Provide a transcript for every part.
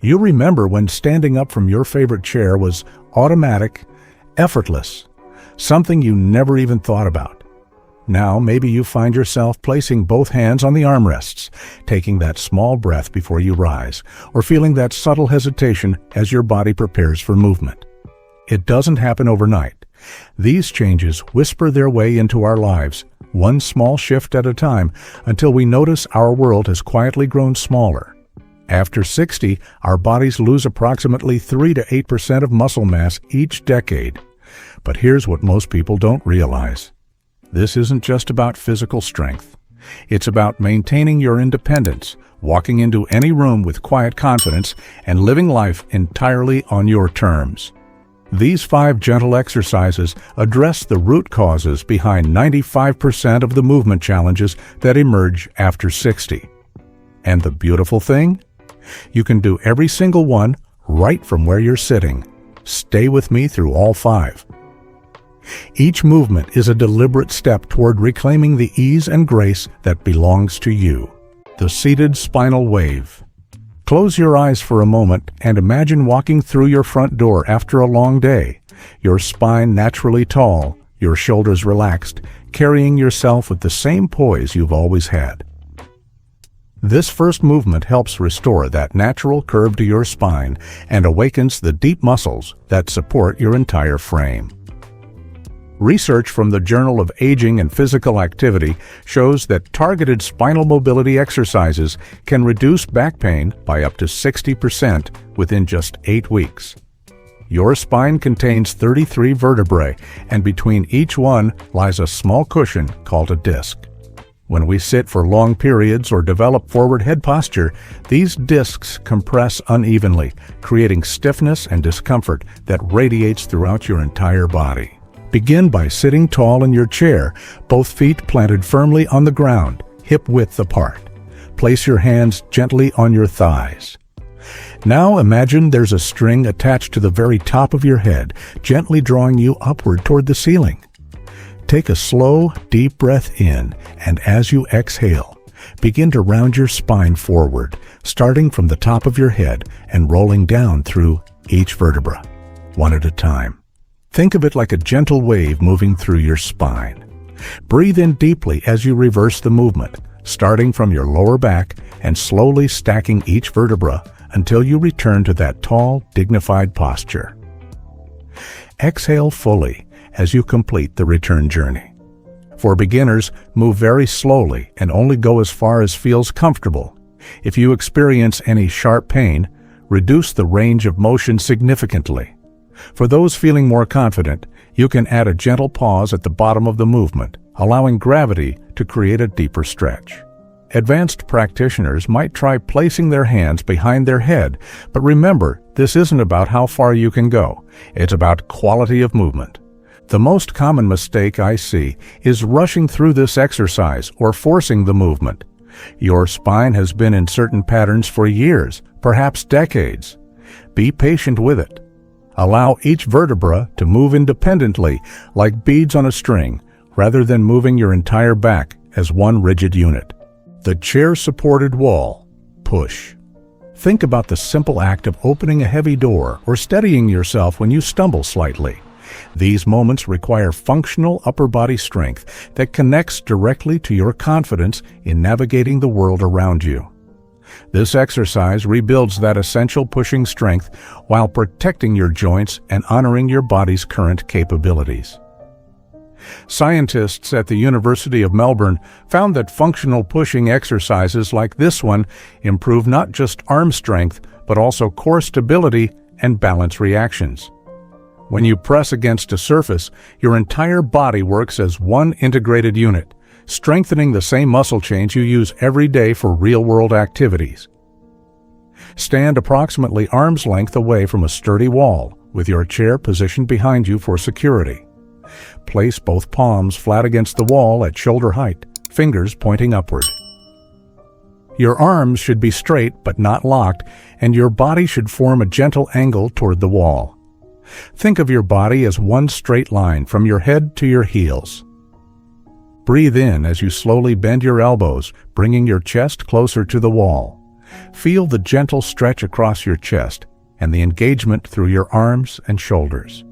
You remember when standing up from your favorite chair was automatic, effortless, something you never even thought about. Now, maybe you find yourself placing both hands on the armrests, taking that small breath before you rise, or feeling that subtle hesitation as your body prepares for movement. It doesn't happen overnight. These changes whisper their way into our lives, one small shift at a time, until we notice our world has quietly grown smaller. After 60, our bodies lose approximately 3 to 8% of muscle mass each decade. But here's what most people don't realize. This isn't just about physical strength. It's about maintaining your independence, walking into any room with quiet confidence, and living life entirely on your terms. These 5 gentle exercises address the root causes behind 95% of the movement challenges that emerge after 60. And the beautiful thing? You can do every single one right from where you're sitting. Stay with me through all 5. Each movement is a deliberate step toward reclaiming the ease and grace that belongs to you. The seated spinal wave. Close your eyes for a moment and imagine walking through your front door after a long day, your spine naturally tall, your shoulders relaxed, carrying yourself with the same poise you've always had. This first movement helps restore that natural curve to your spine and awakens the deep muscles that support your entire frame. Research from the Journal of Aging and Physical Activity shows that targeted spinal mobility exercises can reduce back pain by up to 60% within just 8 weeks. Your spine contains 33 vertebrae, and between each one lies a small cushion called a disc. When we sit for long periods or develop forward head posture, these discs compress unevenly, creating stiffness and discomfort that radiates throughout your entire body. Begin by sitting tall in your chair, both feet planted firmly on the ground, hip-width apart. Place your hands gently on your thighs. Now imagine there's a string attached to the very top of your head, gently drawing you upward toward the ceiling. Take a slow, deep breath in, and as you exhale, begin to round your spine forward, starting from the top of your head and rolling down through each vertebra, one at a time. Think of it like a gentle wave moving through your spine. Breathe in deeply as you reverse the movement, starting from your lower back and slowly stacking each vertebra until you return to that tall, dignified posture. Exhale fully as you complete the return journey. For beginners, move very slowly and only go as far as feels comfortable. If you experience any sharp pain, reduce the range of motion significantly. For those feeling more confident, you can add a gentle pause at the bottom of the movement, allowing gravity to create a deeper stretch. Advanced practitioners might try placing their hands behind their head, but remember, this isn't about how far you can go. It's about quality of movement. The most common mistake I see is rushing through this exercise or forcing the movement. Your spine has been in certain patterns for years, perhaps decades. Be patient with it. Allow each vertebra to move independently, like beads on a string, rather than moving your entire back as one rigid unit. The chair-supported wall. Push. Think about the simple act of opening a heavy door or steadying yourself when you stumble slightly. These moments require functional upper body strength that connects directly to your confidence in navigating the world around you. This exercise rebuilds that essential pushing strength while protecting your joints and honoring your body's current capabilities. Scientists at the University of Melbourne found that functional pushing exercises like this one improve not just arm strength, but also core stability and balance reactions. When you press against a surface, your entire body works as one integrated unit, strengthening the same muscle chains you use every day for real-world activities. Stand approximately arm's length away from a sturdy wall, with your chair positioned behind you for security. Place both palms flat against the wall at shoulder height, fingers pointing upward. Your arms should be straight but not locked, and your body should form a gentle angle toward the wall. Think of your body as one straight line from your head to your heels. Breathe in as you slowly bend your elbows, bringing your chest closer to the wall. Feel the gentle stretch across your chest and the engagement through your arms and shoulders.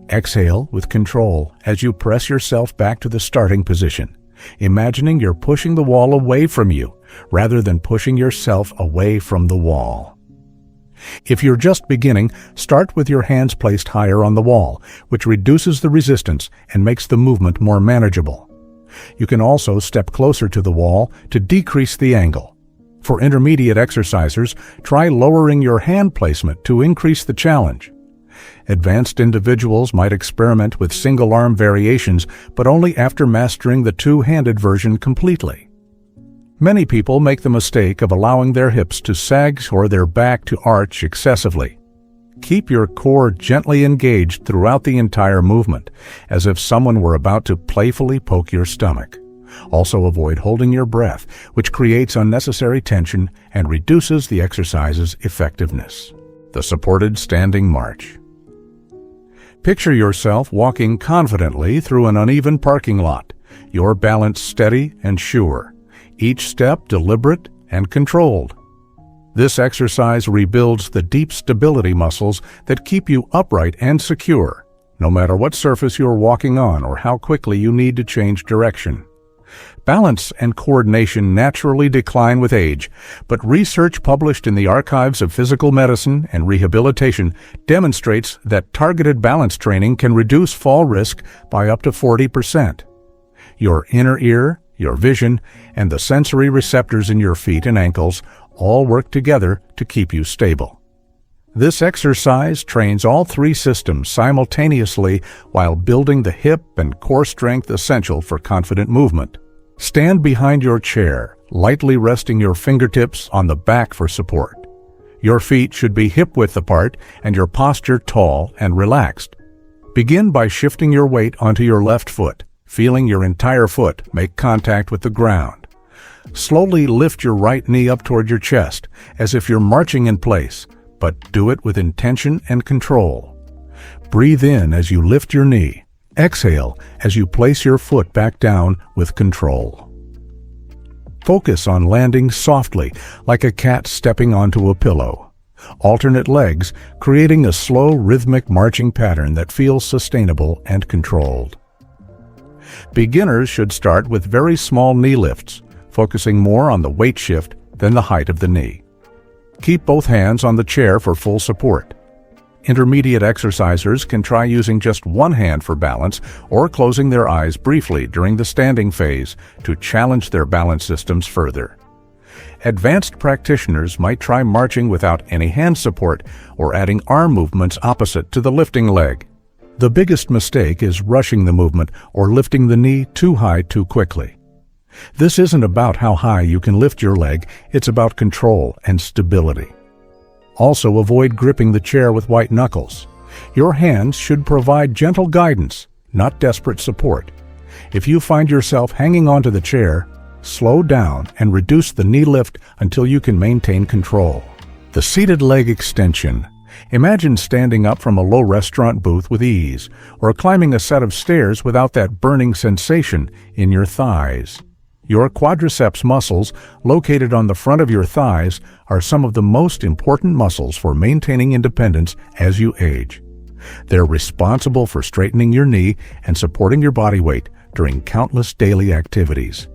Exhale with control as you press yourself back to the starting position, imagining you're pushing the wall away from you rather than pushing yourself away from the wall. If you're just beginning, start with your hands placed higher on the wall, which reduces the resistance and makes the movement more manageable. You can also step closer to the wall to decrease the angle. For intermediate exercisers, try lowering your hand placement to increase the challenge. Advanced individuals might experiment with single-arm variations, but only after mastering the two-handed version completely. Many people make the mistake of allowing their hips to sag or their back to arch excessively. Keep your core gently engaged throughout the entire movement, as if someone were about to playfully poke your stomach. Also avoid holding your breath, which creates unnecessary tension and reduces the exercise's effectiveness. The supported standing march. Picture yourself walking confidently through an uneven parking lot, your balance steady and sure, each step deliberate and controlled. This exercise rebuilds the deep stability muscles that keep you upright and secure, no matter what surface you're walking on or how quickly you need to change direction. Balance and coordination naturally decline with age, but research published in the Archives of Physical Medicine and Rehabilitation demonstrates that targeted balance training can reduce fall risk by up to 40%. Your inner ear, your vision, and the sensory receptors in your feet and ankles all work together to keep you stable. This exercise trains all three systems simultaneously while building the hip and core strength essential for confident movement. Stand behind your chair, lightly resting your fingertips on the back for support. Your feet should be hip-width apart and your posture tall and relaxed. Begin by shifting your weight onto your left foot, feeling your entire foot make contact with the ground. Slowly lift your right knee up toward your chest, as if you're marching in place, but do it with intention and control. Breathe in as you lift your knee. Exhale as you place your foot back down with control. Focus on landing softly, like a cat stepping onto a pillow. Alternate legs, creating a slow, rhythmic marching pattern that feels sustainable and controlled. Beginners should start with very small knee lifts, focusing more on the weight shift than the height of the knee. Keep both hands on the chair for full support. Intermediate exercisers can try using just one hand for balance or closing their eyes briefly during the standing phase to challenge their balance systems further. Advanced practitioners might try marching without any hand support or adding arm movements opposite to the lifting leg. The biggest mistake is rushing the movement or lifting the knee too high too quickly. This isn't about how high you can lift your leg, it's about control and stability. Also, avoid gripping the chair with white knuckles. Your hands should provide gentle guidance, not desperate support. If you find yourself hanging onto the chair, slow down and reduce the knee lift until you can maintain control. The seated leg extension. Imagine standing up from a low restaurant booth with ease, or climbing a set of stairs without that burning sensation in your thighs. Your quadriceps muscles, located on the front of your thighs, are some of the most important muscles for maintaining independence as you age. They're responsible for straightening your knee and supporting your body weight during countless daily activities.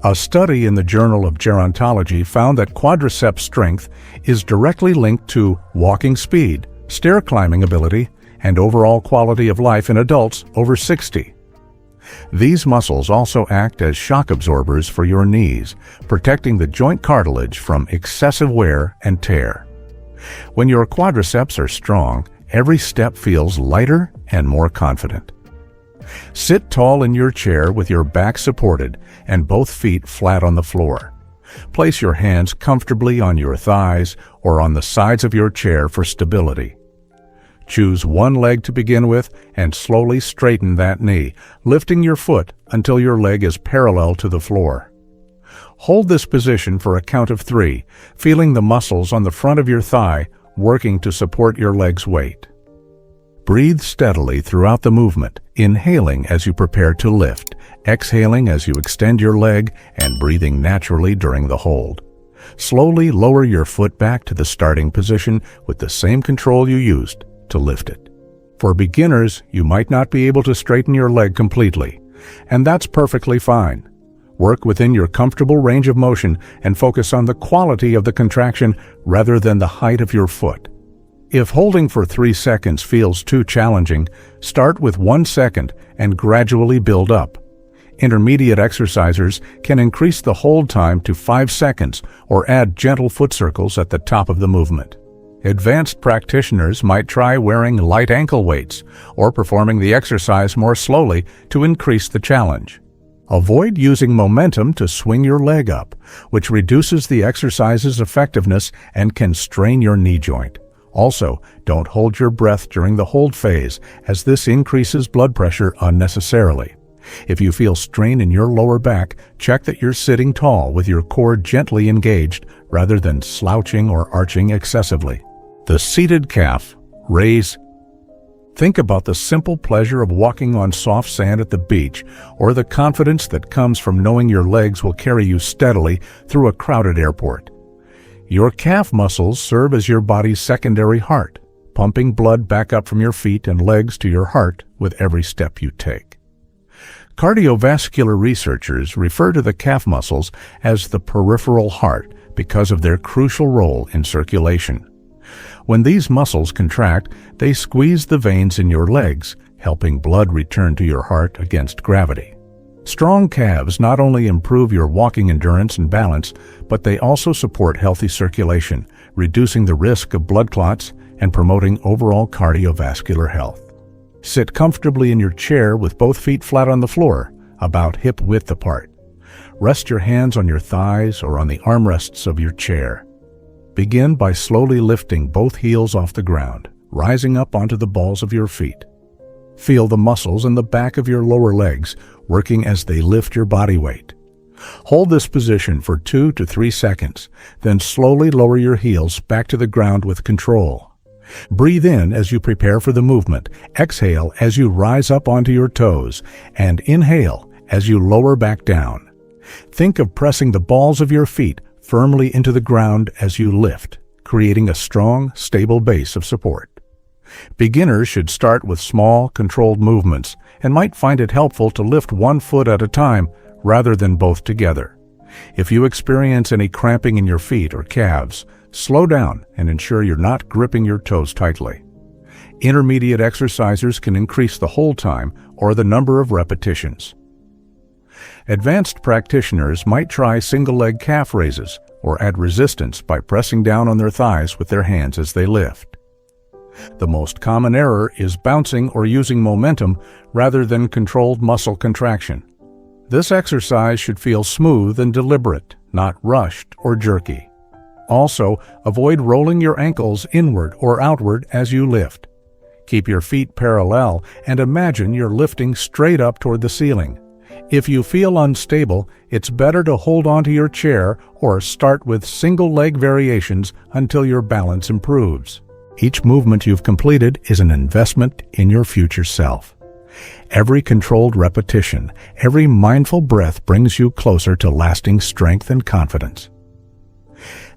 A study in the Journal of Gerontology found that quadriceps strength is directly linked to walking speed, stair climbing ability, and overall quality of life in adults over 60. These muscles also act as shock absorbers for your knees, protecting the joint cartilage from excessive wear and tear. When your quadriceps are strong, every step feels lighter and more confident. Sit tall in your chair with your back supported and both feet flat on the floor. Place your hands comfortably on your thighs or on the sides of your chair for stability. Choose one leg to begin with and slowly straighten that knee, lifting your foot until your leg is parallel to the floor. Hold this position for a count of 3, feeling the muscles on the front of your thigh working to support your leg's weight. Breathe steadily throughout the movement, inhaling as you prepare to lift, exhaling as you extend your leg, and breathing naturally during the hold. Slowly lower your foot back to the starting position with the same control you used to lift it. For beginners, you might not be able to straighten your leg completely, and that's perfectly fine. Work within your comfortable range of motion and focus on the quality of the contraction rather than the height of your foot. If holding for 3 seconds feels too challenging, start with 1 second and gradually build up. Intermediate exercisers can increase the hold time to 5 seconds or add gentle foot circles at the top of the movement. Advanced practitioners might try wearing light ankle weights or performing the exercise more slowly to increase the challenge. Avoid using momentum to swing your leg up, which reduces the exercise's effectiveness and can strain your knee joint. Also, don't hold your breath during the hold phase, as this increases blood pressure unnecessarily. If you feel strain in your lower back, check that you're sitting tall with your core gently engaged rather than slouching or arching excessively. The seated calf, raise. Think about the simple pleasure of walking on soft sand at the beach, or the confidence that comes from knowing your legs will carry you steadily through a crowded airport. Your calf muscles serve as your body's secondary heart, pumping blood back up from your feet and legs to your heart with every step you take. Cardiovascular researchers refer to the calf muscles as the peripheral heart because of their crucial role in circulation. When these muscles contract, they squeeze the veins in your legs, helping blood return to your heart against gravity. Strong calves not only improve your walking endurance and balance, but they also support healthy circulation, reducing the risk of blood clots and promoting overall cardiovascular health. Sit comfortably in your chair with both feet flat on the floor, about hip-width apart. Rest your hands on your thighs or on the armrests of your chair. Begin by slowly lifting both heels off the ground, rising up onto the balls of your feet. Feel the muscles in the back of your lower legs working as they lift your body weight. Hold this position for 2 to 3 seconds, then slowly lower your heels back to the ground with control. Breathe in as you prepare for the movement, exhale as you rise up onto your toes, and inhale as you lower back down. Think of pressing the balls of your feet firmly into the ground as you lift, creating a strong, stable base of support. Beginners should start with small, controlled movements and might find it helpful to lift one foot at a time rather than both together. If you experience any cramping in your feet or calves, slow down and ensure you're not gripping your toes tightly. Intermediate exercisers can increase the hold time or the number of repetitions. Advanced practitioners might try single-leg calf raises or add resistance by pressing down on their thighs with their hands as they lift. The most common error is bouncing or using momentum rather than controlled muscle contraction. This exercise should feel smooth and deliberate, not rushed or jerky. Also, avoid rolling your ankles inward or outward as you lift. Keep your feet parallel and imagine you're lifting straight up toward the ceiling. If you feel unstable, it's better to hold onto your chair or start with single-leg variations until your balance improves. Each movement you've completed is an investment in your future self. Every controlled repetition, every mindful breath brings you closer to lasting strength and confidence.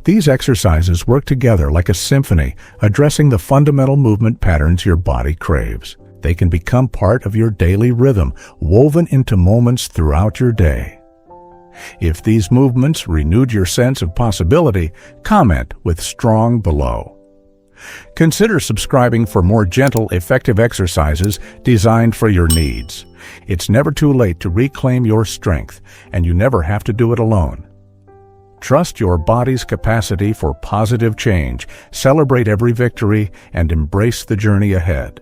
These exercises work together like a symphony, addressing the fundamental movement patterns your body craves. They can become part of your daily rhythm, woven into moments throughout your day. If these movements renewed your sense of possibility, comment with strong below. Consider subscribing for more gentle, effective exercises designed for your needs. It's never too late to reclaim your strength, and you never have to do it alone. Trust your body's capacity for positive change, celebrate every victory, and embrace the journey ahead.